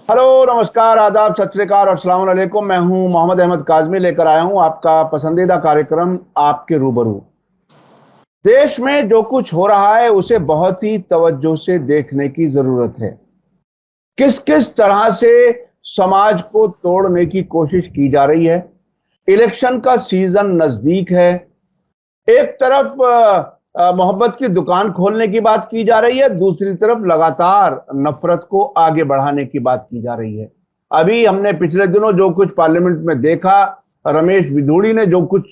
Hello, नमस्कार, आदाब, सत श्री अकाल और अस्सलाम वालेकुम। मैं हूं मोहम्मद अहमद काज़मी, लेकर आया हूं आपका पसंदीदा कार्यक्रम आपके रूबरू। देश में जो कुछ हो रहा है उसे बहुत ही तवज्जो से देखने की जरूरत है। किस किस तरह से समाज को तोड़ने की कोशिश की जा रही है। इलेक्शन का सीजन नजदीक है। एक तरफ मोहब्बत की दुकान खोलने की बात की जा रही है, दूसरी तरफ लगातार नफरत को आगे बढ़ाने की बात की जा रही है। अभी हमने पिछले दिनों जो कुछ पार्लियामेंट में देखा, रमेश विधूड़ी ने जो कुछ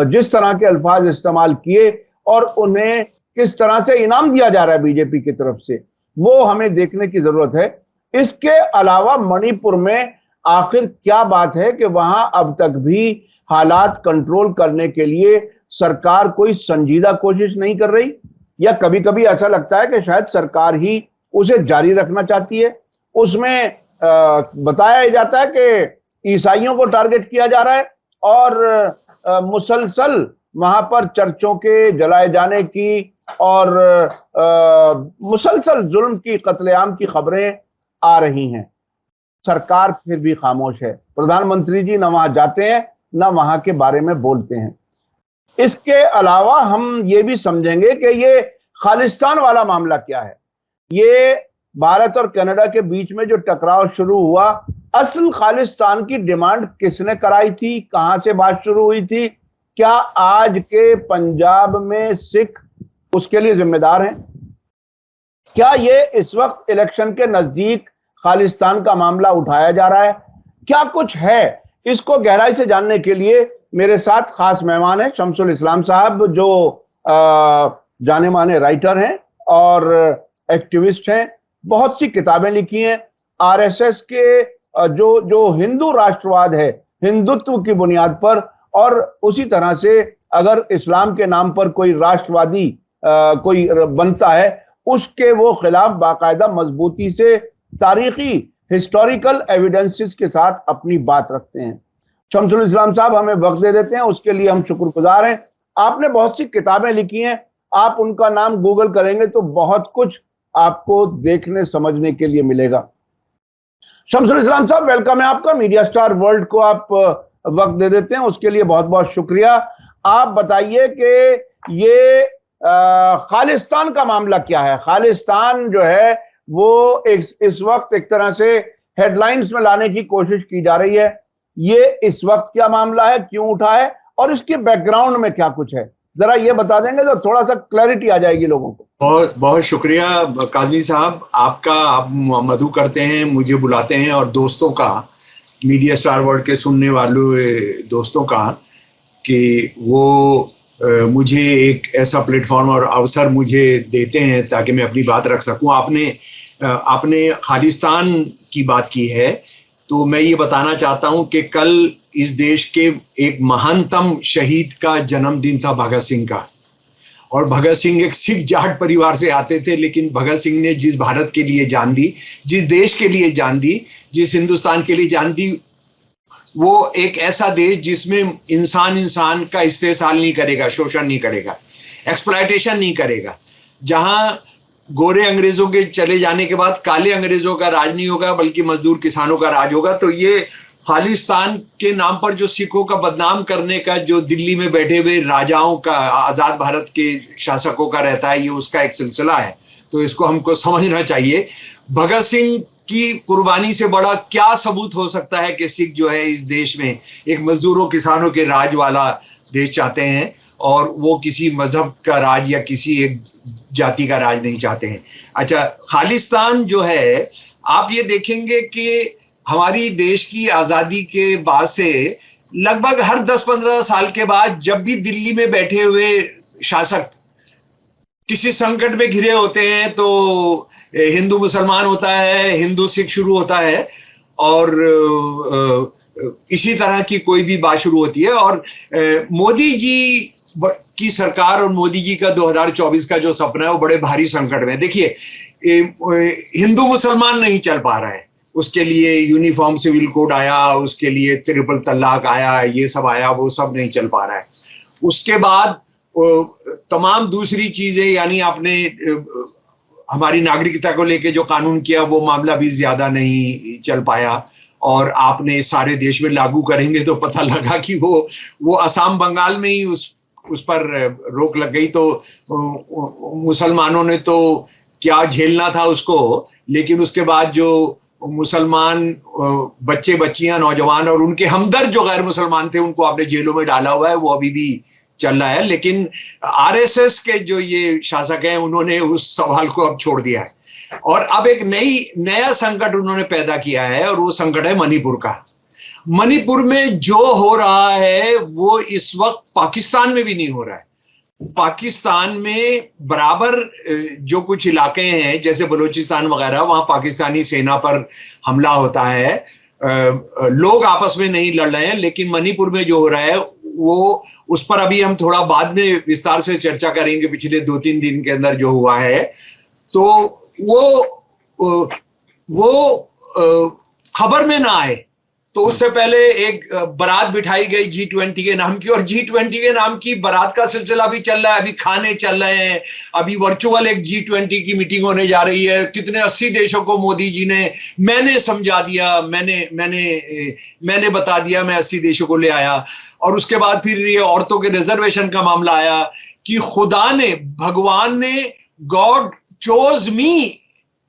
जिस तरह के अल्फाज इस्तेमाल किए और उन्हें किस तरह से इनाम दिया जा रहा है बीजेपी की तरफ से, वो हमें देखने की जरूरत है। इसके अलावा मणिपुर में आखिर क्या बात है कि वहां अब तक भी हालात कंट्रोल करने के लिए सरकार कोई संजीदा कोशिश नहीं कर रही, या कभी कभी ऐसा लगता है कि शायद सरकार ही उसे जारी रखना चाहती है। उसमें बताया जाता है कि ईसाइयों को टारगेट किया जा रहा है और मुसलसल वहां पर चर्चों के जलाए जाने की और मुसलसल जुल्म की, कत्लेआम की खबरें आ रही हैं। सरकार फिर भी खामोश है। प्रधानमंत्री जी न वहां जाते हैं, न वहां के बारे में बोलते हैं। इसके अलावा हम ये भी समझेंगे कि ये खालिस्तान वाला मामला क्या है। ये भारत और कनाडा के बीच में जो टकराव शुरू हुआ, असल खालिस्तान की डिमांड किसने कराई थी, कहां से बात शुरू हुई थी, क्या आज के पंजाब में सिख उसके लिए जिम्मेदार हैं? क्या ये इस वक्त इलेक्शन के नजदीक खालिस्तान का मामला उठाया जा रहा है? क्या कुछ है? इसको गहराई से जानने के लिए मेरे साथ खास मेहमान हैं शमसुल इस्लाम साहब, जो जाने माने राइटर हैं और एक्टिविस्ट हैं। बहुत सी किताबें लिखी हैं। आरएसएस के जो जो हिंदू राष्ट्रवाद है, हिंदुत्व की बुनियाद पर, और उसी तरह से अगर इस्लाम के नाम पर कोई राष्ट्रवादी कोई बनता है, उसके वो खिलाफ बाकायदा मजबूती से तारीखी हिस्टोरिकल एविडेंसेस के साथ अपनी बात रखते हैं। शमसुल इस्लाम साहब हमें वक्त दे देते हैं, उसके लिए हम शुक्रगुजार हैं। आपने बहुत सी किताबें लिखी हैं, आप उनका नाम गूगल करेंगे तो बहुत कुछ आपको देखने समझने के लिए मिलेगा। शमसुल इस्लाम साहब, वेलकम है आपका। मीडिया स्टार वर्ल्ड को आप वक्त दे देते हैं, उसके लिए बहुत बहुत शुक्रिया। आप बताइए कि ये खालिस्तान का मामला क्या है। खालिस्तान जो है वो इस वक्त एक तरह से हेडलाइंस में लाने की कोशिश की जा रही है। ये इस वक्त क्या मामला है, क्यों उठा है, और इसके बैकग्राउंड में क्या कुछ है, जरा ये बता देंगे तो थोड़ा सा क्लैरिटी आ जाएगी लोगों को। बहुत बहुत शुक्रिया काजमी साहब आपका। आप मधु करते हैं, मुझे बुलाते हैं, और दोस्तों का, मीडिया स्टार वर्ल्ड के सुनने वालों दोस्तों का, कि वो मुझे एक ऐसा प्लेटफॉर्म और अवसर मुझे देते हैं ताकि मैं अपनी बात रख सकूं। आपने खालिस्तान की बात की है, तो मैं ये बताना चाहता हूं कि कल इस देश के एक महानतम शहीद का जन्मदिन था, भगत सिंह का। और भगत सिंह एक सिख जाट परिवार से आते थे, लेकिन भगत सिंह ने जिस भारत के लिए जान दी, जिस देश के लिए जान दी, जिस हिंदुस्तान के लिए जान दी, वो एक ऐसा देश जिसमें इंसान इंसान का इस्तेसाल नहीं करेगा, शोषण नहीं करेगा, एक्सप्लॉयटेशन नहीं करेगा, जहां गोरे अंग्रेजों के चले जाने के बाद काले अंग्रेजों का राज नहीं होगा, बल्कि मजदूर किसानों का राज होगा। तो ये खालिस्तान के नाम पर जो सिखों का बदनाम करने का जो दिल्ली में बैठे हुए राजाओं का, आजाद भारत के शासकों का रहता है, ये उसका एक सिलसिला है। तो इसको हमको समझना चाहिए। भगत सिंह की कुर्बानी से बड़ा क्या सबूत हो सकता है कि सिख जो है इस देश में एक मजदूरों किसानों के राज वाला देश चाहते हैं, और वो किसी मजहब का राज या किसी एक जाति का राज नहीं चाहते हैं। अच्छा, खालिस्तान जो है, आप ये देखेंगे कि हमारी देश की आज़ादी के बाद से लगभग हर 10-15 साल के बाद जब भी दिल्ली में बैठे हुए शासक किसी संकट में घिरे होते हैं, तो हिंदू मुसलमान होता है, हिंदू सिख शुरू होता है, और इसी तरह की कोई भी बात शुरू होती है। और मोदी जी की सरकार और मोदी जी का 2024 का जो सपना है, वो बड़े भारी संकट में। देखिए, हिंदू मुसलमान नहीं चल पा रहा है, उसके लिए यूनिफॉर्म सिविल कोड आया, उसके लिए ट्रिपल तलाक आया, ये सब आया, वो सब नहीं चल पा रहा है। उसके बाद तमाम दूसरी चीजें, यानी आपने हमारी नागरिकता को लेके जो कानून किया वो मामला भी ज्यादा नहीं चल पाया, और आपने सारे देश में लागू करेंगे तो पता लगा कि वो असम बंगाल में ही उस पर रोक लग गई। तो मुसलमानों ने तो क्या झेलना था उसको, लेकिन उसके बाद जो मुसलमान बच्चे बच्चियां नौजवान और उनके हमदर्द जो गैर मुसलमान थे उनको आपने जेलों में डाला हुआ है, वो अभी भी चल रहा है। लेकिन आरएसएस के जो ये शासक हैं उन्होंने उस सवाल को अब छोड़ दिया है और अब एक नया संकट उन्होंने पैदा किया है, और वो संकट है मणिपुर का। मणिपुर में जो हो रहा है वो इस वक्त पाकिस्तान में भी नहीं हो रहा है। पाकिस्तान में बराबर जो कुछ इलाके हैं जैसे बलूचिस्तान वगैरह, वहां पाकिस्तानी सेना पर हमला होता है, लोग आपस में नहीं लड़ रहे हैं। लेकिन मणिपुर में जो हो रहा है वो, उस पर अभी हम थोड़ा बाद में विस्तार से चर्चा करेंगे, पिछले 2-3 दिन के अंदर जो हुआ है। तो वो खबर में ना आए तो उससे पहले एक बारात बिठाई गई G20 के नाम की, और G20 के नाम की बारात का सिलसिला भी चल रहा है, अभी खाने चल रहे हैं, अभी वर्चुअल एक G20 की मीटिंग होने जा रही है। कितने 80 देशों को मोदी जी ने, मैंने समझा दिया, मैंने बता दिया, मैं 80 देशों को ले आया। और उसके बाद फिर ये औरतों के रिजर्वेशन का मामला आया कि खुदा ने, भगवान ने, God chose me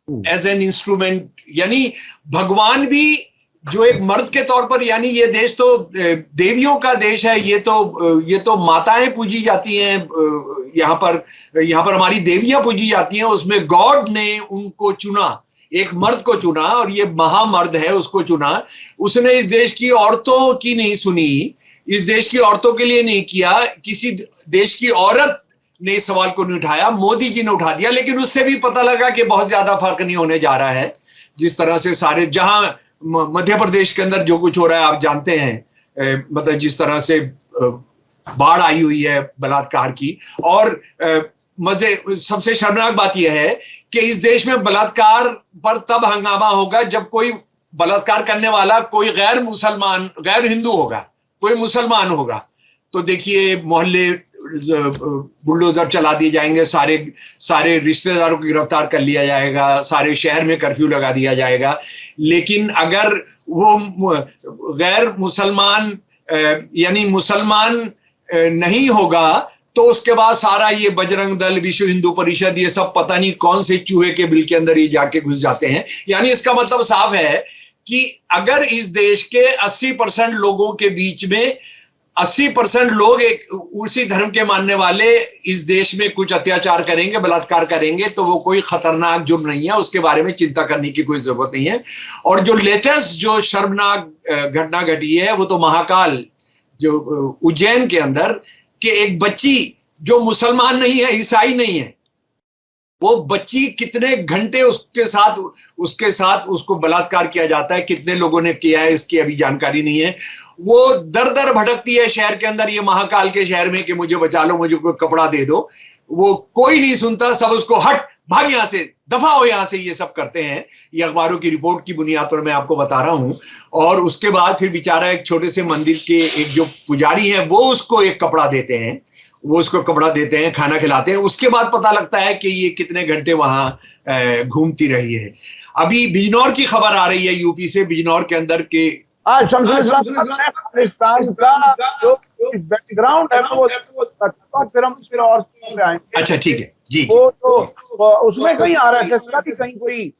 as an instrument, यानी भगवान भी जो एक मर्द के तौर पर, यानी ये देश तो देवियों का देश है, ये तो माताएं पूजी जाती हैं, यहाँ पर हमारी देवियां पूजी जाती हैं। उसमें गॉड ने उनको चुना, एक मर्द को चुना, और ये महामर्द है, उसको चुना। उसने इस देश की औरतों की नहीं सुनी, इस देश की औरतों के लिए नहीं किया, किसी देश की औरत ने इस सवाल को नहीं उठाया, मोदी जी ने उठा दिया। लेकिन उससे भी पता लगा कि बहुत ज्यादा फर्क नहीं होने जा रहा है। जिस तरह से सारे, जहां मध्य प्रदेश के अंदर जो कुछ हो रहा है आप जानते हैं, मतलब जिस तरह से बाढ़ आई हुई है बलात्कार की, और सबसे शर्मनाक बात यह है कि इस देश में बलात्कार पर तब हंगामा होगा जब कोई बलात्कार करने वाला कोई गैर हिंदू होगा, कोई मुसलमान होगा। तो देखिए मोहल्ले बुलडोजर चला दिए जाएंगे, सारे रिश्तेदारों को गिरफ्तार कर लिया जाएगा, सारे शहर में कर्फ्यू लगा दिया जाएगा। लेकिन अगर वो गैर मुसलमान यानी मुसलमान नहीं होगा तो उसके बाद सारा ये बजरंग दल, विश्व हिंदू परिषद, ये सब पता नहीं कौन से चूहे के बिल के अंदर ही जाके घुस जाते हैं। यानी इसका मतलब साफ है कि अगर इस देश के 80% लोगों के बीच में 80% लोग एक उसी धर्म के मानने वाले इस देश में कुछ अत्याचार करेंगे, बलात्कार करेंगे, तो वो कोई खतरनाक जुर्म नहीं है, उसके बारे में चिंता करने की कोई जरूरत नहीं है। और जो लेटेस्ट जो शर्मनाक घटना घटी है वो तो महाकाल, जो उज्जैन के अंदर कि एक बच्ची जो मुसलमान नहीं है, ईसाई नहीं है, वो बच्ची कितने घंटे उसके साथ उसको बलात्कार किया जाता है, कितने लोगों ने किया है इसकी अभी जानकारी नहीं है। वो दर दर भटकती है शहर के अंदर, ये महाकाल के शहर में, कि मुझे बचा लो, मुझे कोई कपड़ा दे दो। वो कोई नहीं सुनता, सब उसको हट, भाग यहां से, दफा हो यहां से, ये सब करते हैं। ये अखबारों की रिपोर्ट की बुनियाद पर मैं आपको बता रहा हूं। और उसके बाद फिर बेचारा एक छोटे से मंदिर के एक जो पुजारी है वो उसको एक कपड़ा देते हैं, खाना खिलाते हैं। उसके बाद पता लगता है कि ये कितने घंटे वहां घूमती रही है। अभी बिजनौर की खबर आ रही है, यूपी से, बिजनौर के अंदर के खालिस्तान का जो बैकग्राउंड है वो फिर और आएंगे। अच्छा ठीक है जी। वो तो उसमें कहीं आरएसएस का भी कहीं कोई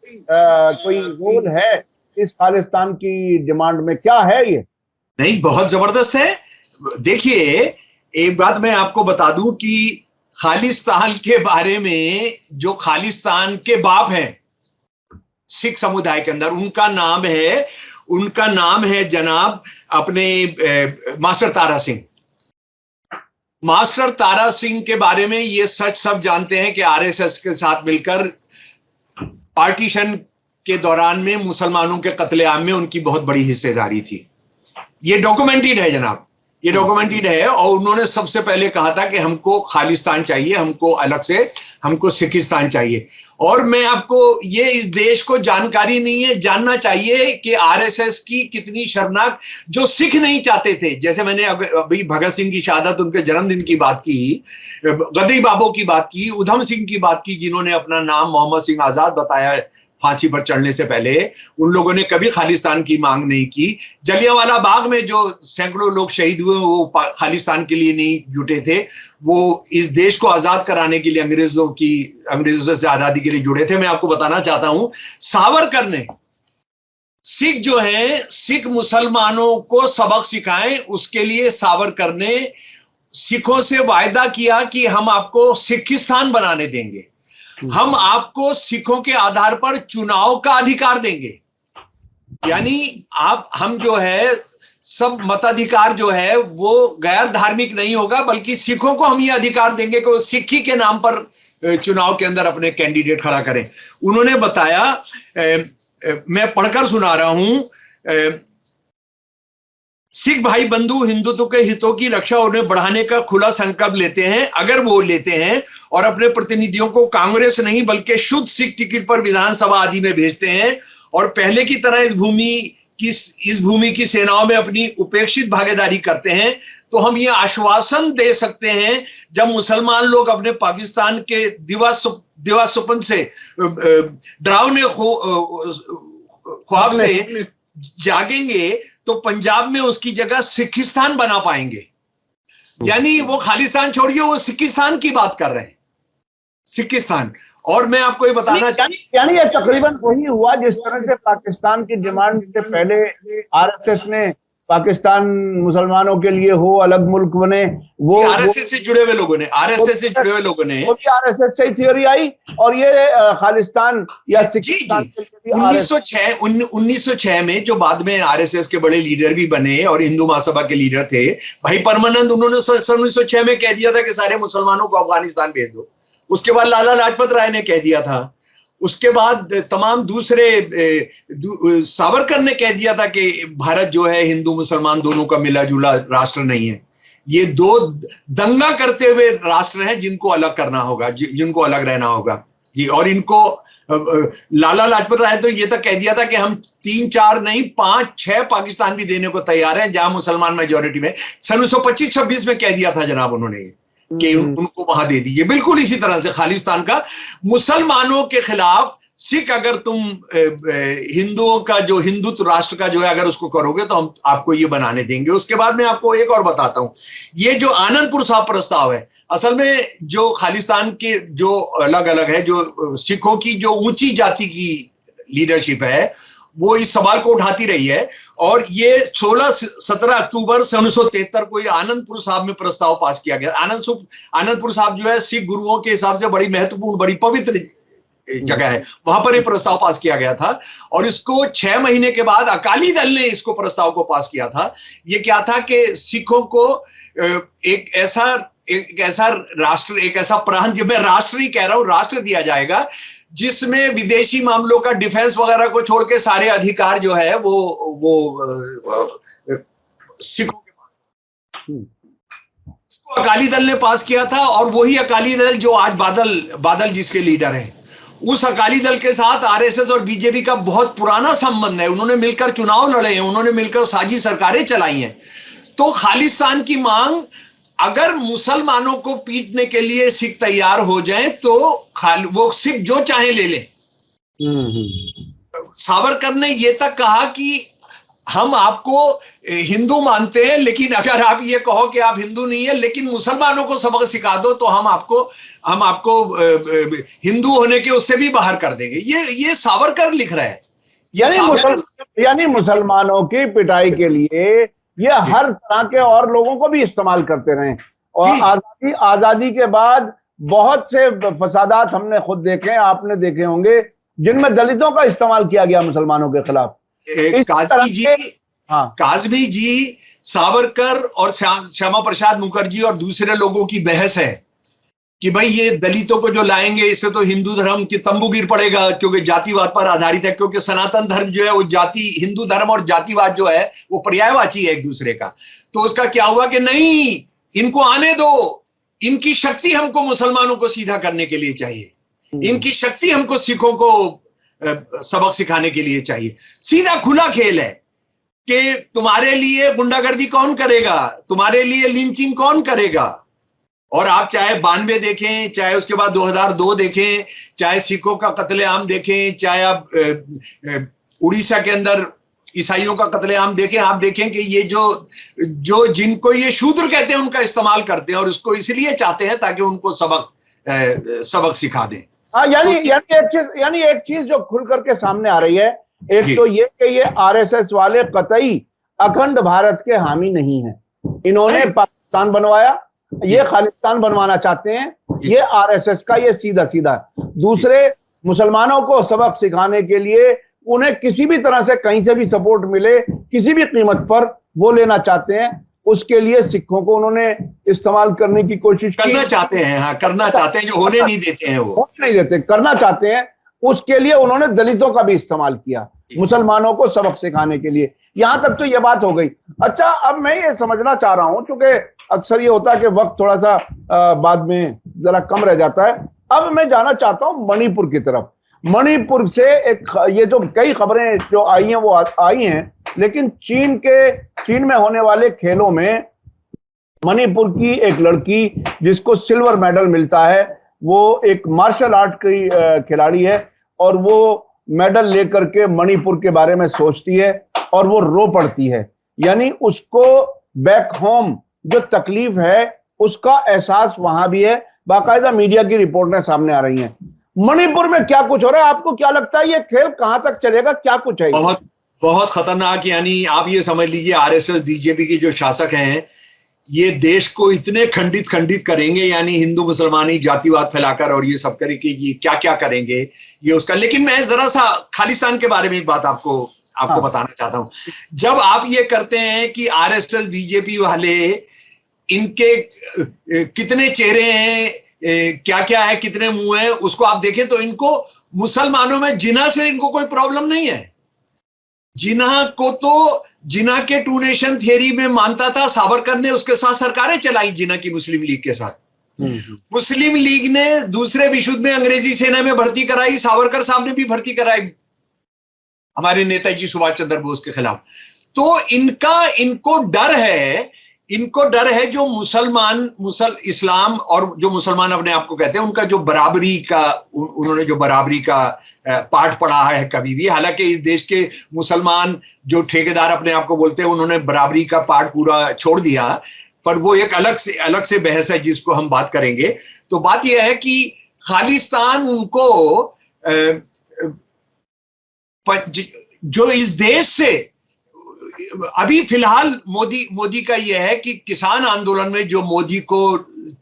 रोल है इस खालिस्तान की डिमांड में, क्या है ये? नहीं, बहुत जबरदस्त है। देखिए, एक बात मैं आपको बता दूं कि खालिस्तान के बारे में, जो खालिस्तान के बाप हैं सिख समुदाय के अंदर, उनका नाम है जनाब अपने मास्टर तारा सिंह। मास्टर तारा सिंह के बारे में ये सच सब जानते हैं कि आरएसएस के साथ मिलकर पार्टीशन के दौरान में मुसलमानों के कत्लेआम में उनकी बहुत बड़ी हिस्सेदारी थी। ये डॉक्यूमेंटेड है जनाब, ये डॉक्यूमेंटेड है। और उन्होंने सबसे पहले कहा था कि हमको खालिस्तान चाहिए, हमको अलग से, हमको सिखिस्तान चाहिए। और मैं आपको ये इस देश को जानकारी नहीं है, जानना चाहिए कि आरएसएस की कितनी शर्मनाक, जो सिख नहीं चाहते थे, जैसे मैंने अभी भगत सिंह की शहादत, उनके जन्मदिन की बात की, गदरी बाबू की बात की, उधम सिंह की बात की, जिन्होंने अपना नाम मोहम्मद सिंह आजाद बताया फांसी पर चढ़ने से पहले, उन लोगों ने कभी खालिस्तान की मांग नहीं की। जलियांवाला बाग में जो सैकड़ों लोग शहीद हुए, वो खालिस्तान के लिए नहीं जुटे थे, वो इस देश को आजाद कराने के लिए, अंग्रेजों से आजादी के लिए जुड़े थे। मैं आपको बताना चाहता हूं, सावरकर ने, सिख जो है, सिख मुसलमानों को सबक सिखाएं, उसके लिए सावरकर ने सिखों से वायदा किया कि हम आपको सिखिस्तान बनाने देंगे, हम आपको सिखों के आधार पर चुनाव का अधिकार देंगे। यानी हम जो है, सब मताधिकार जो है वो गैर धार्मिक नहीं होगा, बल्कि सिखों को हम ये अधिकार देंगे कि वो सिक्खी के नाम पर चुनाव के अंदर अपने कैंडिडेट खड़ा करें। उन्होंने बताया, मैं पढ़कर सुना रहा हूं, सिख भाई बंधु हिंदुत्व के हितों की रक्षा उन्हें बढ़ाने का खुला संकल्प लेते हैं। अगर वो लेते हैं और अपने प्रतिनिधियों को कांग्रेस नहीं बल्कि शुद्ध सिख टिकट पर विधानसभा आदि में भेजते हैं, और पहले की तरह इस भूमि की सेनाओं में अपनी उपेक्षित भागीदारी करते हैं, तो हम ये आश्वासन दे सकते हैं, जब मुसलमान लोग अपने पाकिस्तान के दिवा स्वप्न से, डरावने ख्वाब से जागेंगे, तो पंजाब में उसकी जगह सिखिस्तान बना पाएंगे। यानी वो खालिस्तान छोड़िए, वो सिखिस्तान की बात कर रहे हैं, सिखिस्तान। और मैं आपको ये बताना, यानी ये तकरीबन वही हुआ जिस तरह से पाकिस्तान की डिमांड से पहले आरएसएस ने पाकिस्तान मुसलमानों के लिए हो, अलग मुल्क बने, वो आरएसएस से जुड़े हुए लोगों ने, आरएसएस से जुड़े हुए लोगों ने, वो भी आरएसएस से ही थ्योरी आई, और ये खालिस्तान या सिखिस्तान 1906 में जो बाद में आरएसएस के बड़े लीडर भी बने और हिंदू महासभा के लीडर थे, भाई परमानंद, उन्होंने 1906 में कह दिया था कि सारे मुसलमानों को अफगानिस्तान भेज दो। उसके बाद लाला लाजपत राय ने कह दिया था, उसके बाद तमाम दूसरे, सावरकर ने कह दिया था कि भारत जो है हिंदू मुसलमान दोनों का मिला जुला राष्ट्र नहीं है, ये दो दंगा करते हुए राष्ट्र हैं जिनको अलग करना होगा, जिनको अलग रहना होगा जी। और इनको लाला लाजपत राय तो ये तक कह दिया था कि हम 3, 4 नहीं 5, 6 पाकिस्तान भी देने को तैयार हैं जहां मुसलमान मेजोरिटी में। सन 1925-26 में कह दिया था जनाब उन्होंने कि उनको वहां दे दीजिए। बिल्कुल इसी तरह से खालिस्तान का मुसलमानों के खिलाफ सिख, अगर तुम हिंदुओं का जो हिंदुत्व राष्ट्र का जो है अगर उसको करोगे तो हम आपको ये बनाने देंगे। उसके बाद मैं आपको एक और बताता हूं, ये जो आनंदपुर साहब प्रस्ताव है, असल में जो खालिस्तान के जो अलग अलग है, जो सिखों की जो ऊंची जाति की लीडरशिप है, वो इस सवाल को उठाती रही है। और ये 16-17 अक्टूबर 1973 को ये आनंदपुर साहब में प्रस्ताव पास किया गया। आनंदपुर साहब जो है सिख गुरुओं के हिसाब से बड़ी महत्वपूर्ण, बड़ी पवित्र जगह है, वहां पर ये प्रस्ताव पास किया गया था। और इसको 6 महीने के बाद अकाली दल ने इसको प्रस्ताव को पास किया था। ये क्या था कि सिखों को एक ऐसा राष्ट्र, एक ऐसा प्रांत, मैं राष्ट्र ही कह रहा हूं, राष्ट्र दिया जाएगा जिसमें विदेशी मामलों का, डिफेंस वगैरह को छोड़ के सारे अधिकार जो है वो सिखों के पास। इसको अकाली दल ने पास किया था, और वही अकाली दल जो आज बादल जिसके लीडर हैं, उस अकाली दल के साथ आरएसएस और बीजेपी का बहुत पुराना संबंध है। उन्होंने मिलकर चुनाव लड़े हैं, उन्होंने मिलकर साझी सरकारें चलाई हैं। तो खालिस्तान की मांग, अगर मुसलमानों को पीटने के लिए सिख तैयार हो जाएं तो वो सिख जो चाहे ले लें। सावरकर ने यह तक कहा कि हम आपको हिंदू मानते हैं, लेकिन अगर आप ये कहो कि आप हिंदू नहीं है लेकिन मुसलमानों को सबक सिखा दो, तो हम आपको हिंदू होने के उससे भी बाहर कर देंगे। ये सावरकर लिख रहा है। यानी मुसलमानों की पिटाई के लिए ये हर तरह के और लोगों को भी इस्तेमाल करते रहे। और आजादी के बाद बहुत से फसादात हमने खुद देखे, आपने देखे होंगे, जिनमें दलितों का इस्तेमाल किया गया मुसलमानों के खिलाफ। काज़मी जी, सावरकर और श्यामा प्रसाद मुखर्जी और दूसरे लोगों की बहस है कि भाई ये दलितों को जो लाएंगे इससे तो हिंदू धर्म की तंबू गिर पड़ेगा, क्योंकि जातिवाद पर आधारित है, क्योंकि सनातन धर्म जो है वो हिंदू धर्म और जातिवाद जो है वो पर्यायवाची है एक दूसरे का। तो उसका क्या हुआ कि नहीं, इनको आने दो, इनकी शक्ति हमको मुसलमानों को सीधा करने के लिए चाहिए, इनकी शक्ति हमको सिखों को सबक सिखाने के लिए चाहिए। सीधा खुला खेल है कि तुम्हारे लिए गुंडागर्दी कौन करेगा, तुम्हारे लिए लिंचिंग कौन करेगा। और आप चाहे 92 देखें, चाहे उसके बाद 2002 देखें, चाहे सिखों का कत्लेआम देखें, चाहे आप उड़ीसा के अंदर ईसाइयों का कत्लेआम देखें, आप देखें कि ये जो जिनको ये शूद्र कहते हैं उनका इस्तेमाल करते हैं, और उसको इसलिए चाहते हैं ताकि उनको सबक सिखा दें। हाँ, यानी एक चीज जो खुल करके सामने आ रही है, एक तो ये कि ये आरएसएस वाले कतई अखंड भारत के हामी नहीं है। इन्होंने पाकिस्तान बनवाया, ये खालिस्तान बनवाना चाहते हैं, ये आरएसएस का ये सीधा सीधा। दूसरे, मुसलमानों को सबक सिखाने के लिए उन्हें किसी भी तरह से कहीं से भी सपोर्ट मिले, किसी भी कीमत पर वो लेना चाहते हैं। उसके लिए सिखों को उन्होंने इस्तेमाल करने की कोशिश करना चाहते हैं, हाँ करना चाहते हैं, जो होने नहीं देते हैं, वो नहीं देते, करना चाहते हैं। उसके लिए उन्होंने दलितों का भी इस्तेमाल किया मुसलमानों को सबक सिखाने के लिए। यहां तक तो ये बात हो गई। अच्छा, अब मैं ये समझना चाह रहा हूं, क्योंकि अक्सर ये होता है कि वक्त थोड़ा सा बाद में जरा कम रह जाता है। अब मैं जाना चाहता हूं मणिपुर की तरफ। मणिपुर से ये जो कई खबरें जो आई हैं वो आई हैं, लेकिन चीन में होने वाले खेलों में मणिपुर की एक लड़की जिसको सिल्वर मेडल मिलता है, वो एक मार्शल आर्ट की खिलाड़ी है, और वो मेडल लेकर के मणिपुर के बारे में सोचती है और वो रो पड़ती है। यानी उसको बैक होम जो तकलीफ है उसका एहसास वहां भी है। बाकायदा मीडिया की रिपोर्टें सामने आ रही हैं। मणिपुर में क्या कुछ हो रहा है, आपको क्या लगता है ये खेल कहां तक चलेगा, क्या कुछ है? बहुत बहुत खतरनाक। यानी आप ये समझ लीजिए, आरएसएस बीजेपी के जो शासक हैं ये देश को इतने खंडित करेंगे, यानी हिंदू मुसलमानी जातिवाद फैलाकर, और ये सब करेंगे, ये क्या क्या करेंगे ये उसका। लेकिन मैं जरा सा खालिस्तान के बारे में एक बात आपको बताना चाहता हूं। जब आप ये करते हैं कि आरएसएस बीजेपी वाले, इनके कितने चेहरे हैं, क्या क्या है, कितने मुंह हैं, उसको आप देखें तो इनको मुसलमानों में जिना से इनको कोई प्रॉब्लम नहीं है। जिना को तो जिना के टू नेशन थियरी में मानता था सावरकर ने, उसके साथ सरकारें चलाई जिना की मुस्लिम लीग के साथ। मुस्लिम लीग ने दूसरे विश्व युद्ध में अंग्रेजी सेना में भर्ती कराई, सावरकर साहब ने भी भर्ती कराई हमारे नेताजी सुभाष चंद्र बोस के खिलाफ। तो इनको डर है जो इस्लाम और जो मुसलमान अपने आप को कहते हैं, उनका जो उन्होंने जो बराबरी का पाठ पढ़ा है कभी भी। हालांकि इस देश के मुसलमान जो ठेकेदार अपने आप को बोलते हैं, उन्होंने बराबरी का पाठ पूरा छोड़ दिया, पर वो एक अलग से बहस है जिसको हम बात करेंगे। तो बात यह है कि खालिस्तान उनको जो इस देश से अभी फिलहाल मोदी का यह है कि किसान आंदोलन में जो मोदी को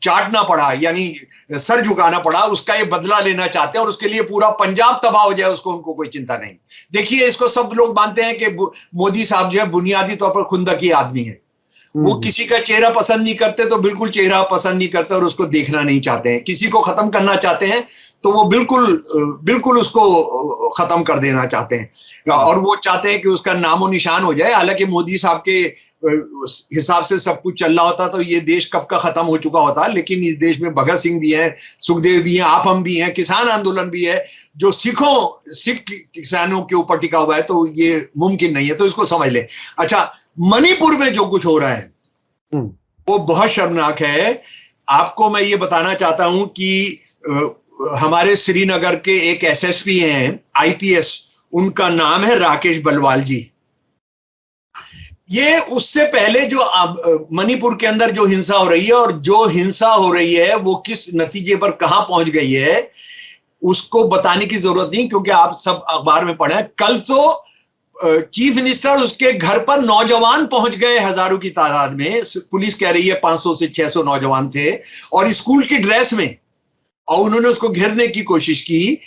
चाटना पड़ा, यानी सर झुकाना पड़ा, उसका ये बदला लेना चाहते हैं, और उसके लिए पूरा पंजाब तबाह हो जाए उसको उनको कोई चिंता नहीं। देखिए, इसको सब लोग मानते हैं कि मोदी साहब जो है बुनियादी तौर पर खुंदकी आदमी है। वो किसी का चेहरा पसंद नहीं करते तो बिल्कुल चेहरा पसंद नहीं करते, और उसको देखना नहीं चाहते हैं। किसी को खत्म करना चाहते हैं तो वो बिल्कुल उसको खत्म कर देना चाहते हैं, और वो चाहते हैं कि उसका नामो निशान हो जाए। हालांकि मोदी साहब के हिसाब से सब कुछ चल रहा होता तो ये देश कब का खत्म हो चुका होता। लेकिन इस देश में भगत सिंह भी हैं, सुखदेव भी हैं, आप हम भी हैं, किसान आंदोलन भी है जो सिख किसानों के ऊपर टिका हुआ है, तो ये मुमकिन नहीं है। तो इसको समझ ले। अच्छा, मणिपुर में जो कुछ हो रहा है वो बहुत शर्मनाक है। आपको मैं ये बताना चाहता हूं कि हमारे श्रीनगर के एक एसएसपी हैं, आईपीएस, उनका नाम है राकेश बलवाल जी। ये उससे पहले जो मणिपुर के अंदर जो हिंसा हो रही है, और जो हिंसा हो रही है वो किस नतीजे पर कहां पहुंच गई है, उसको बताने की जरूरत नहीं, क्योंकि आप सब अखबार में पढ़े। कल तो चीफ मिनिस्टर उसके घर पर नौजवान पहुंच गए हजारों की तादाद में। पुलिस कह रही है 500 से 600 नौजवान थे, और स्कूल की ड्रेस में, और उन्होंने उसको घेरने की कोशिश की,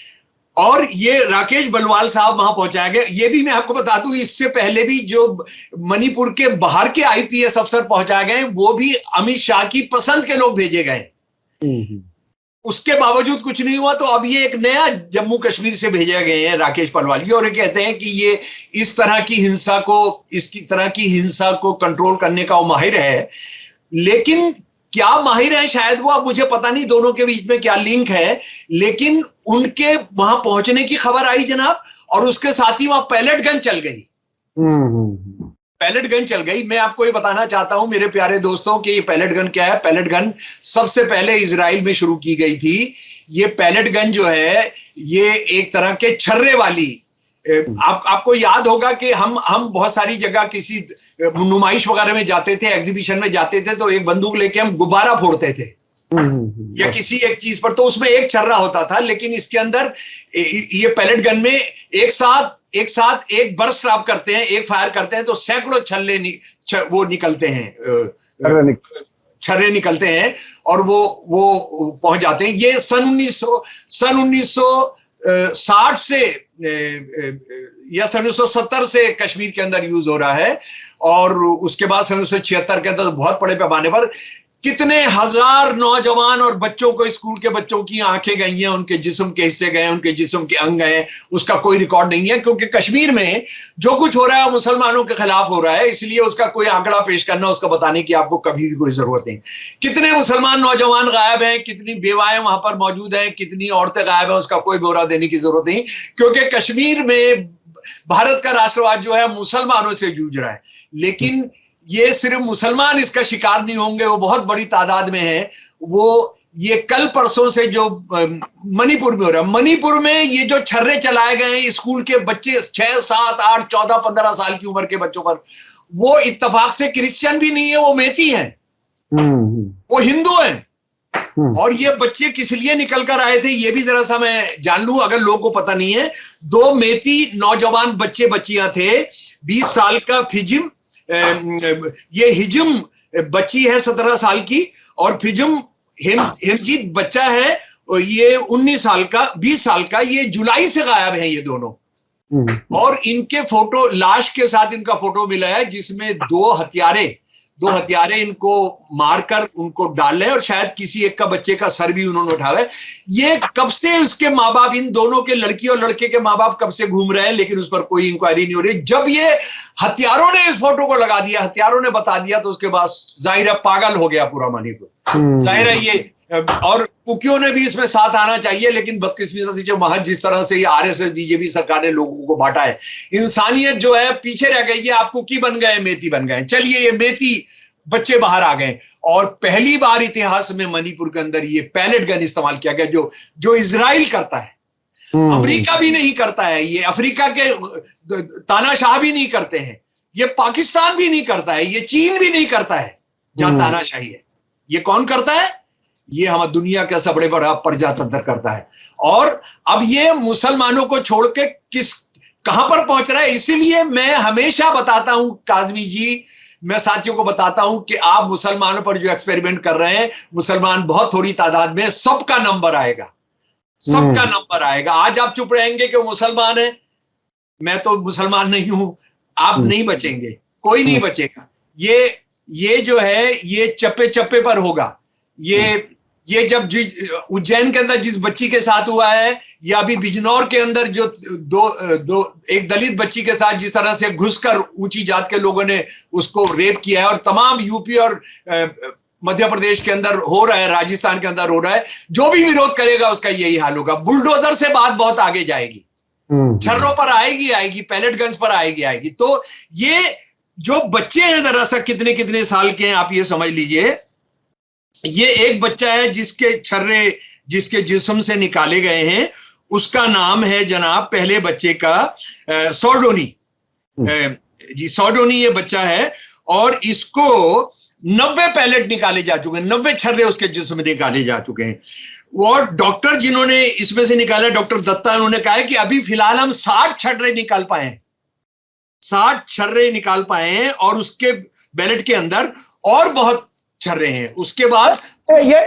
और ये राकेश बलवाल साहब वहां पहुंचाया गया। ये भी मैं आपको बता दूं, इससे पहले भी जो मणिपुर के बाहर के आईपीएस अफसर पहुंचाए गए, वो भी अमित शाह की पसंद के लोग भेजे गए। उसके बावजूद कुछ नहीं हुआ। तो अब ये एक नया जम्मू कश्मीर से भेजे गए हैं राकेश पलवाल, और ये कहते हैं कि ये इस तरह की हिंसा को, इसकी तरह की हिंसा को कंट्रोल करने का वो माहिर है। लेकिन क्या माहिर है शायद वो, अब मुझे पता नहीं दोनों के बीच में क्या लिंक है, लेकिन उनके वहां पहुंचने की खबर आई जनाब, और उसके साथ ही वहां पैलेट गन चल गई। पैलेट गन चल गई। मैं आपको ये बताना चाहता हूं मेरे प्यारे दोस्तों कि ये पैलेट गन क्या है। पैलेट गन सबसे पहले इजराइल में शुरू की गई थी। ये पैलेट गन जो है ये एक तरह के छर्रे वाली, आपको याद होगा कि हम बहुत सारी जगह किसी नुमाइश वगैरह में जाते थे, एग्जीबिशन में जाते थे, तो एक बंदूक लेके हम गुब्बारा फोड़ते थे या किसी एक चीज पर, तो उसमें एक छर्रा होता था। लेकिन इसके अंदर ये पैलेट गन में एक साथ एक बर्स्ट आप करते हैं, एक फायर करते हैं, तो सैकड़ों छल्ले वो निकलते हैं, छर्रे निकलते हैं, और वो पहुंच जाते हैं। ये सन 1960 से या सन 1970 से कश्मीर के अंदर यूज हो रहा है, और उसके बाद सन 1976 के अंदर बहुत बड़े पैमाने पर कितने हजार नौजवान और बच्चों को, स्कूल के बच्चों की आंखें गई हैं, उनके जिस्म के हिस्से गए, उनके जिस्म के अंग गए, उसका कोई रिकॉर्ड नहीं है। क्योंकि कश्मीर में जो कुछ हो रहा है मुसलमानों के खिलाफ हो रहा है, इसलिए उसका कोई आंकड़ा पेश करना, उसका बताने की आपको कभी भी कोई जरूरत नहीं। कितने मुसलमान नौजवान गायब हैं, कितनी बेवाएं वहां पर मौजूद हैं, कितनी औरतें गायब हैं, उसका कोई ब्यौरा देने की जरूरत नहीं। क्योंकि कश्मीर में भारत का राष्ट्रवाद जो है मुसलमानों से जूझ रहा है। लेकिन ये सिर्फ मुसलमान इसका शिकार नहीं होंगे, वो बहुत बड़ी तादाद में है। वो ये कल परसों से जो मणिपुर में हो रहा है, मणिपुर में ये जो छर्रे चलाए गए हैं स्कूल के बच्चे, 6, 7, 8, 14, 15 साल की उम्र के बच्चों पर, वो इत्तेफाक से क्रिश्चियन भी नहीं है, वो मेती हैं, वो हिंदू हैं। और ये बच्चे किस लिए निकल कर आए थे ये भी जरा सा मैं जान लूं, अगर लोगों को पता नहीं है। 2 मेती नौजवान बच्चे बच्चियां थे। 20 साल का फिजिम, ये हिजम बच्ची है 17 साल की, और फिजम हिमजीत बच्चा है, ये 19 साल का, 20 साल का। ये जुलाई से गायब हैं ये दोनों। और इनके फोटो, लाश के साथ इनका फोटो मिला है, जिसमें दो हथियारे इनको मारकर उनको डाले, और शायद किसी एक का बच्चे का सर भी उन्होंने उठाया है। ये कब से उसके माँ बाप, इन दोनों के, लड़की और लड़के के माँ बाप कब से घूम रहे हैं, लेकिन उस पर कोई इंक्वायरी नहीं हो रही। जब ये हथियारों ने इस फोटो को लगा दिया, हथियारों ने बता दिया, तो उसके बाद जाहिर है पागल हो गया पूरा मणिपुर। जाहिर है ये, और कुकियों ने भी इसमें साथ आना चाहिए। लेकिन बदकिस्मती जो महज जिस तरह से ये आरएसएस बीजेपी सरकार ने लोगों को बांटा है, इंसानियत जो है पीछे रह गई है। आप कुकी बन गए, मेती बन गए। चलिए, ये मेती बच्चे बाहर आ गए, और पहली बार इतिहास में मणिपुर के अंदर ये पैलेट गन इस्तेमाल किया गया, जो इजराइल करता है, अफ्रीका भी नहीं करता है। ये अफ्रीका के तानाशाह भी नहीं करते हैं, ये पाकिस्तान भी नहीं करता है, ये चीन भी नहीं करता है जहां तानाशाही है। ये कौन करता है? ये हमारी दुनिया का सबसे बड़ा प्रजातंत्र करता है। और अब ये मुसलमानों को छोड़ के कहां पर पहुंच रहा है। इसीलिए मैं हमेशा बताता हूं, काज़मी जी, मैं साथियों को बताता हूं कि आप मुसलमानों पर जो एक्सपेरिमेंट कर रहे हैं, मुसलमान बहुत थोड़ी तादाद में, सबका नंबर आएगा, सबका नंबर आएगा। आज आप चुप रहेंगे कि वो मुसलमान है, मैं तो मुसलमान नहीं हूं, आप नहीं बचेंगे, कोई नहीं बचेगा। ये जो है ये चप्पे चप्पे पर होगा। ये जब उज्जैन के अंदर जिस बच्ची के साथ हुआ है, या अभी बिजनौर के अंदर जो एक दलित बच्ची के साथ जिस तरह से घुसकर ऊंची जात के लोगों ने उसको रेप किया है, और तमाम यूपी और मध्य प्रदेश के अंदर हो रहा है, राजस्थान के अंदर हो रहा है, जो भी विरोध करेगा उसका यही हाल होगा। बुलडोजर से बात बहुत आगे जाएगी, छर्रों पर आएगी, पैलेट गन्स पर आएगी। तो ये जो बच्चे हैं दरअसल कितने कितने साल के हैं, आप ये समझ लीजिए। ये एक बच्चा है जिसके छर्रे जिसके जिस्म से निकाले गए हैं, उसका नाम है जनाब, पहले बच्चे का सौडोनी जी, सौडोनी ये बच्चा है, और इसको 90 पैलेट निकाले जा चुके हैं, 90 छर्रे उसके जिस्म में निकाले जा चुके हैं। और डॉक्टर जिन्होंने इसमें से निकाला, डॉक्टर दत्ता, उन्होंने कहा है कि अभी फिलहाल हम 60 छर्रे निकाल पाए हैं, 60 छर्रे निकाल पाए हैं, और उसके बैलेट के अंदर और बहुत छर्रे हैं। उसके बाद ये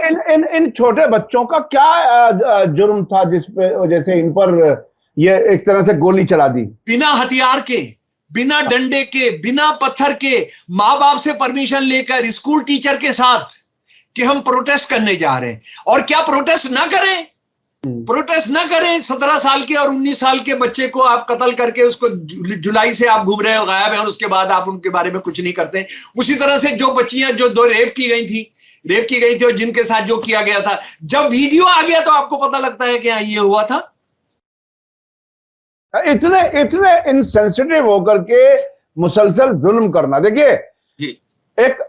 इन छोटे बच्चों का क्या जुर्म था जिसपे जैसे इन पर ये एक तरह से गोली चला दी? बिना हथियार के, बिना डंडे के, बिना पत्थर के, माँ बाप से परमिशन लेकर, स्कूल टीचर के साथ, कि हम प्रोटेस्ट करने जा रहे हैं। और क्या प्रोटेस्ट ना करें? प्रोटेस्ट ना करें? 17 साल के और 19 साल के बच्चे को आप कत्ल करके उसको जुलाई से आप घूम रहे हो, गायब है, और उसके बाद आप उनके बारे में कुछ नहीं करते। उसी तरह से जो बच्चियां जो 2 रेप की गई थी और जिनके साथ जो किया गया था, जब वीडियो आ गया तो आपको पता लगता है कि ये हुआ था। इतने इतने इनसेंसिटिव होकर के मुसलसल जुल्म करना। देखिए, एक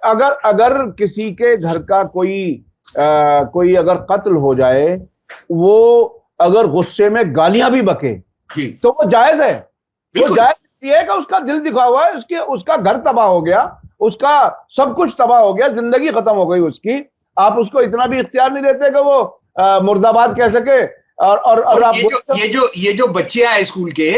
अगर किसी के घर का कोई अगर कत्ल हो जाए, वो अगर गुस्से में गालियां भी बके तो वो जायज है। वो जायज ये है कि उसका दिल दिखा हुआ है, उसका घर तबाह हो गया, उसका सब कुछ तबाह हो गया, जिंदगी खत्म हो गई उसकी। आप उसको इतना भी इख्तियार नहीं देते कि वो मुर्दाबाद कह सके। और आप ये जो बच्चे आए स्कूल के,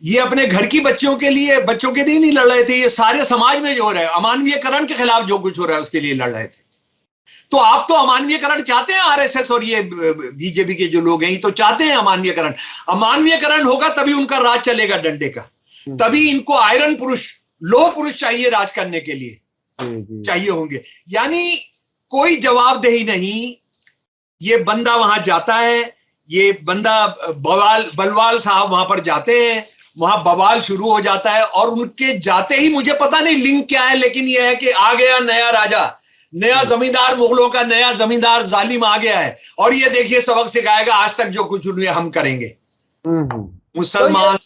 ये अपने घर की बच्चों के लिए नहीं लड़ रहे थे, ये सारे समाज में जो हो रहा है, अमानवीयकरण के खिलाफ जो कुछ हो रहा है उसके लिए लड़ रहे थे। तो आप तो अमानवीयकरण चाहते हैं, आरएसएस और ये बीजेपी के जो लोग हैं, ये तो चाहते हैं अमानवीयकरण। अमानवीयकरण होगा तभी उनका राज चलेगा डंडे का, तभी इनको आयरन पुरुष, लोह पुरुष चाहिए राज करने के लिए, चाहिए होंगे। यानी कोई जवाबदेही नहीं। ये बंदा वहां जाता है, ये बंदा बलवाल साहब वहां पर जाते हैं, वहां बवाल शुरू हो जाता है, और उनके जाते ही, मुझे पता नहीं लिंक क्या है, लेकिन यह है कि आ गया नया राजा, नया जमींदार, मुगलों का नया जमींदार जालिम आ गया है, और ये देखिए सबक सिखाएगा, आज तक जो कुछ हुए हम करेंगे। मुसलमान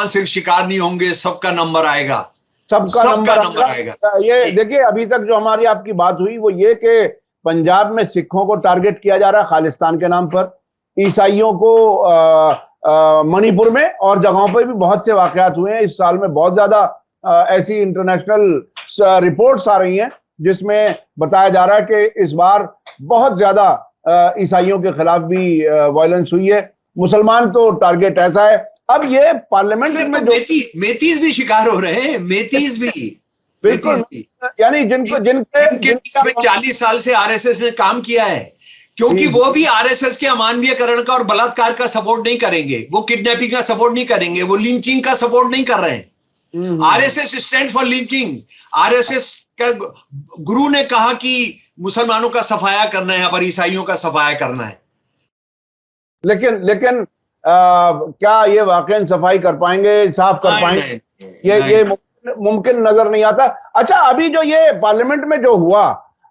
सिर्फ शिकार नहीं होंगे, सबका नंबर आएगा, सबका नंबर आएगा। ये देखिए, अभी तक जो हमारी आपकी बात हुई वो ये कि पंजाब में सिखों को टारगेट किया जा रहा है खालिस्तान के नाम पर, ईसाइयों को मणिपुर में और जगहों पर भी बहुत से वाकयात हुए हैं इस साल में। बहुत ज्यादा ऐसी इंटरनेशनल रिपोर्ट्स आ रही हैं जिसमें बताया जा रहा है कि इस बार बहुत ज्यादा ईसाइयों के खिलाफ भी वायलेंस हुई है। मुसलमान तो टारगेट ऐसा है। अब ये पार्लियामेंट में तो मेतीज भी शिकार हो रहे हैं, मेतीज भी, बिल्कुल। यानी जिनके 40 साल से आरएसएस ने काम किया है, क्योंकि वो भी आरएसएस के अमानवीयकरण का और बलात्कार का सपोर्ट नहीं करेंगे, वो किडनैपिंग का सपोर्ट नहीं करेंगे, वो लिंचिंग का सपोर्ट नहीं कर रहे हैं। RSS stands for lynching. RSS का गुरु ने कहा कि मुसलमानों का सफाया करना है, पर ईसाइयों का सफाया करना है। लेकिन क्या ये वाकई सफाई कर पाएंगे, साफ कर पाएंगे? ये मुमकिन नजर नहीं आता। अच्छा, अभी जो ये पार्लियामेंट में जो हुआ,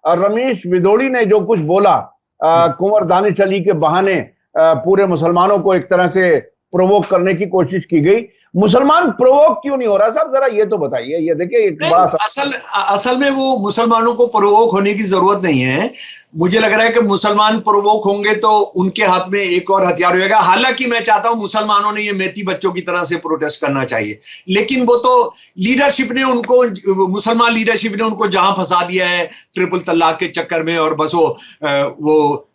रमेश विदोड़ी ने जो कुछ बोला, कुंवर दानिश अली के बहाने पूरे मुसलमानों को एक तरह से प्रोवोक करने की कोशिश की गई। मुसलमान प्रोवोक क्यों नहीं हो रहा साहब, जरा ये तो बताइए। ये देखिए, एक बड़ा असल में वो मुसलमानों को प्रोवोक होने की जरूरत नहीं है। मुझे लग रहा है कि मुसलमान प्रोवोक होंगे तो उनके हाथ में एक और हथियार होगा। हालांकि मैं चाहता हूं मुसलमानों ने ये मेती बच्चों की तरह से प्रोटेस्ट करना चाहिए, लेकिन वो तो लीडरशिप ने उनको, मुसलमान लीडरशिप ने उनको जहां फंसा दिया है ट्रिपल तलाक के चक्कर में, और बस वो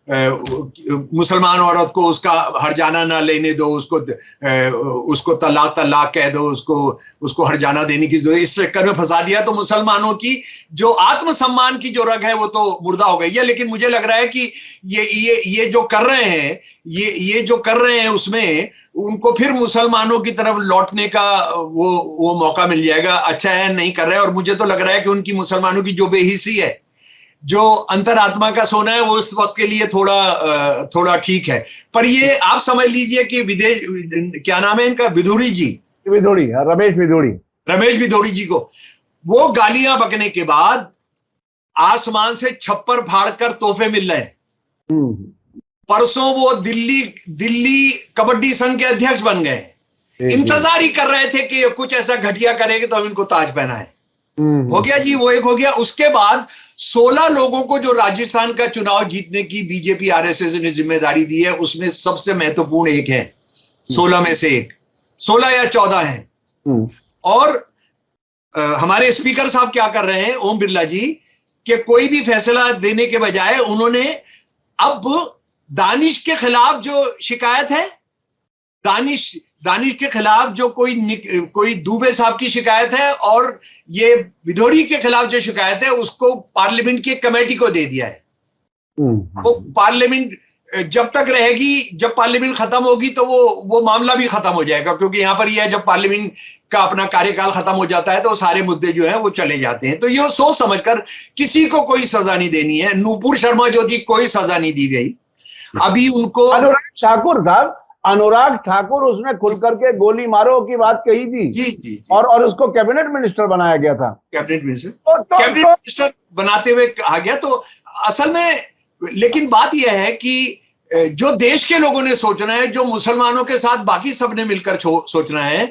मुसलमान औरत को उसका हरजाना ना लेने दो, उसको तलाक कह दो, उसको हरजाना देने की जरूरत, इस चक्कर में फंसा दिया। तो मुसलमानों की जो आत्मसम्मान की जो रग है वो तो मुर्दा हो गई है। लेकिन मुझे लग रहा है कि ये जो कर रहे हैं, ये जो कर रहे हैं, उसमें उनको फिर मुसलमानों की तरफ लौटने का वो मौका मिल जाएगा। अच्छा है नहीं कर रहे हैं, और मुझे तो लग रहा है कि उनकी मुसलमानों की जो बेहिसी है, जो अंतरात्मा का सोना है, वो इस वक्त के लिए थोड़ा ठीक है। पर ये आप समझ लीजिए कि विदेश, क्या नाम है इनका, रमेश विदोड़ी जी को वो गालियां बकने के बाद आसमान से छप्पर फाड़कर तोहफे मिल रहे हैं। परसों वो दिल्ली कबड्डी संघ के अध्यक्ष बन गए। इंतजार ही कर रहे थे कि कुछ ऐसा घटिया करेंगे तो हम इनको ताज पहनाएं। हो गया जी, वो एक हो गया। उसके बाद 16 लोगों को जो राजस्थान का चुनाव जीतने की बीजेपी आरएसएस ने जिम्मेदारी दी है, उसमें सबसे महत्वपूर्ण एक है, 16 में से एक, 16 या 14 हैं। और हमारे स्पीकर साहब क्या कर रहे हैं, ओम बिरला जी, कि कोई भी फैसला देने के बजाय उन्होंने अब दानिश के खिलाफ जो शिकायत है, दानिश के खिलाफ जो कोई दुबे साहब की शिकायत है, और ये विदोड़ी के खिलाफ जो शिकायत है, उसको पार्लियामेंट की कमेटी को दे दिया है। वो पार्लियामेंट जब तक रहेगी, जब पार्लियामेंट खत्म होगी तो वो मामला भी खत्म हो जाएगा, क्योंकि यहां पर यह है, जब पार्लियामेंट का अपना कार्यकाल खत्म हो जाता है तो सारे मुद्दे जो हैं वो चले जाते हैं। तो ये सोच समझकर किसी को कोई सजा नहीं देनी है। नूपुर शर्मा जो थी कोई सजा नहीं दी गई। अभी उनको अनुराग ठाकुर उसने खुल करके गोली मारो की बात कही थी। जी। और उसको कैबिनेट मिनिस्टर बनाया गया था। कैबिनेट मिनिस्टर बनाते हुए कहा गया। तो असल में लेकिन बात यह है कि जो देश के लोगों ने सोचना है, जो मुसलमानों के साथ बाकी सबने मिलकर सोचना है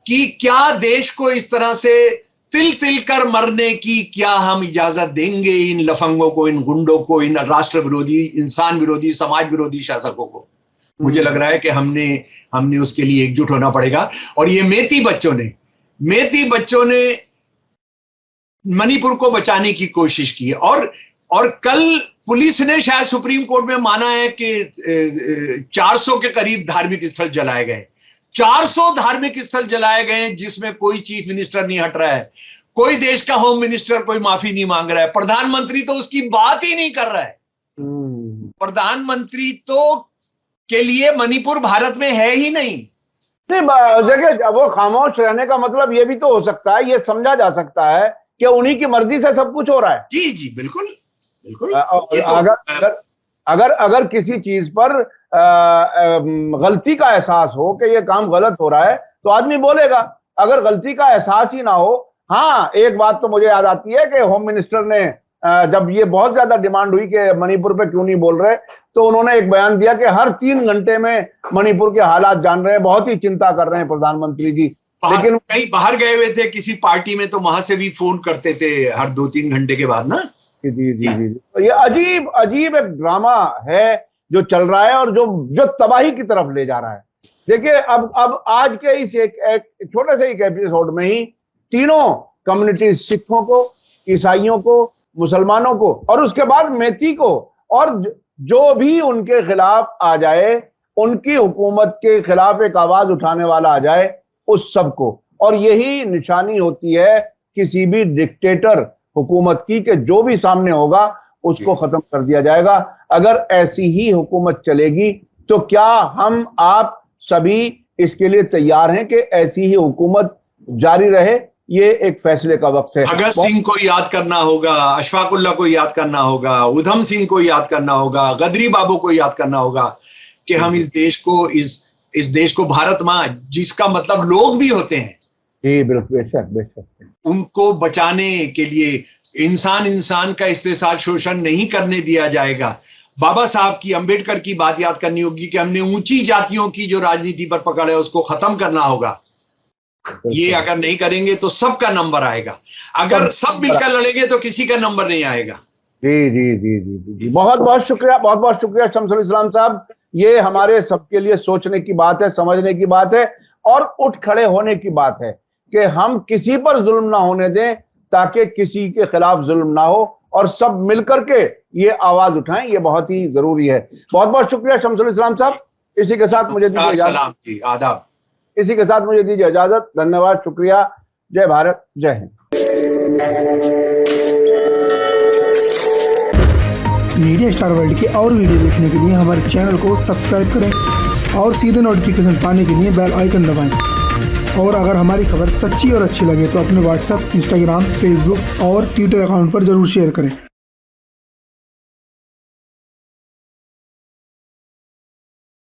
कि क्या देश को इस तरह से तिल तिल कर मरने की क्या हम इजाजत देंगे इन लफंगों को, इन गुंडों को, इन राष्ट्र विरोधी, इंसान विरोधी, समाज विरोधी शासकों को। मुझे लग रहा है कि हमने उसके लिए एकजुट होना पड़ेगा। और ये मेती बच्चों ने मणिपुर को बचाने की कोशिश की। और कल पुलिस ने शायद सुप्रीम कोर्ट में माना है कि 400 के करीब धार्मिक स्थल जलाए गए। 400 धार्मिक स्थल जलाए गए जिसमें कोई चीफ मिनिस्टर नहीं हट रहा है, कोई देश का होम मिनिस्टर कोई माफी नहीं मांग रहा है, प्रधानमंत्री तो उसकी बात ही नहीं कर रहा है। प्रधानमंत्री तो के लिए मणिपुर भारत में है ही नहीं। देखिए, वो खामोश रहने का मतलब ये भी तो हो सकता है, ये समझा जा सकता है कि उन्हीं की मर्जी से सब कुछ हो रहा है। जी बिल्कुल। अगर किसी चीज पर गलती का एहसास हो कि ये काम गलत हो रहा है तो आदमी बोलेगा। अगर गलती का एहसास ही ना हो, हाँ, एक बात तो मुझे याद आती है कि होम मिनिस्टर ने जब ये बहुत ज्यादा डिमांड हुई कि मणिपुर पे क्यों नहीं बोल रहे, तो उन्होंने एक बयान दिया कि हर 3 घंटे में मणिपुर के हालात जान रहे हैं, बहुत ही चिंता कर रहे हैं प्रधानमंत्री जी। लेकिन कहीं बाहर गए हुए थे किसी पार्टी में तो वहां से भी फोन करते थे हर 2-3 घंटे के बाद ना। जी। तो ये अजीब एक ड्रामा है जो चल रहा है और जो तबाही की तरफ ले जा रहा है। देखिए, अब आज के इस एक छोटे से एक एपिसोड में ही तीनों कम्युनिटी, सिखों को, ईसाइयों को, मुसलमानों को और उसके बाद मेती को, और जो भी उनके खिलाफ आ जाए, उनकी हुकूमत के खिलाफ एक आवाज उठाने वाला आ जाए, उस सबको। और यही निशानी होती है किसी भी डिक्टेटर हुकूमत की कि जो भी सामने होगा उसको खत्म कर दिया जाएगा। अगर ऐसी ही हुकूमत चलेगी तो क्या हम आप सभी इसके लिए तैयार हैं कि ऐसी ही हुकूमत जारी रहे? ये एक फैसले का वक्त है। भगत सिंह को याद करना होगा, अशफाक उल्लाह को याद करना होगा, उधम सिंह को याद करना होगा, गदरी बाबू को याद करना होगा कि हम इस देश को भारत मां, जिसका मतलब लोग भी होते हैं, जी बिल्कुल, बेशक, उनको बचाने के लिए इंसान का इस्तेसाल शोषण नहीं करने दिया जाएगा। बाबा साहब की, अंबेडकर की बात याद करनी होगी कि हमने ऊंची जातियों की जो राजनीति पर पकड़ है उसको खत्म करना होगा। ये अगर नहीं करेंगे तो सबका नंबर आएगा। अगर सब मिलकर लड़ेंगे तो किसी का नंबर नहीं आएगा। जी। बहुत शुक्रिया शमसुल इस्लाम साहब। ये हमारे सबके लिए सोचने की बात है, समझने की बात है और उठ खड़े होने की बात है कि हम किसी पर जुल्म ना होने दें ताकि किसी के खिलाफ जुल्म ना हो, और सब मिलकर के ये आवाज उठाएं। ये बहुत ही जरूरी है। बहुत शुक्रिया शमसुल इस्लाम साहब। इसी के साथ मुझे दीजिए इजाजत। आदाब। इसी के साथ मुझे दीजिए इजाजत। धन्यवाद, शुक्रिया। जय भारत, जय हिंद। मीडिया स्टार वर्ल्ड के और वीडियो देखने के लिए हमारे चैनल को सब्सक्राइब करें और सीधे नोटिफिकेशन पाने के लिए बेल आइकन दबाएं। और अगर हमारी खबर सच्ची और अच्छी लगे तो अपने व्हाट्सएप, इंस्टाग्राम, फेसबुक और ट्विटर अकाउंट पर जरूर शेयर करें।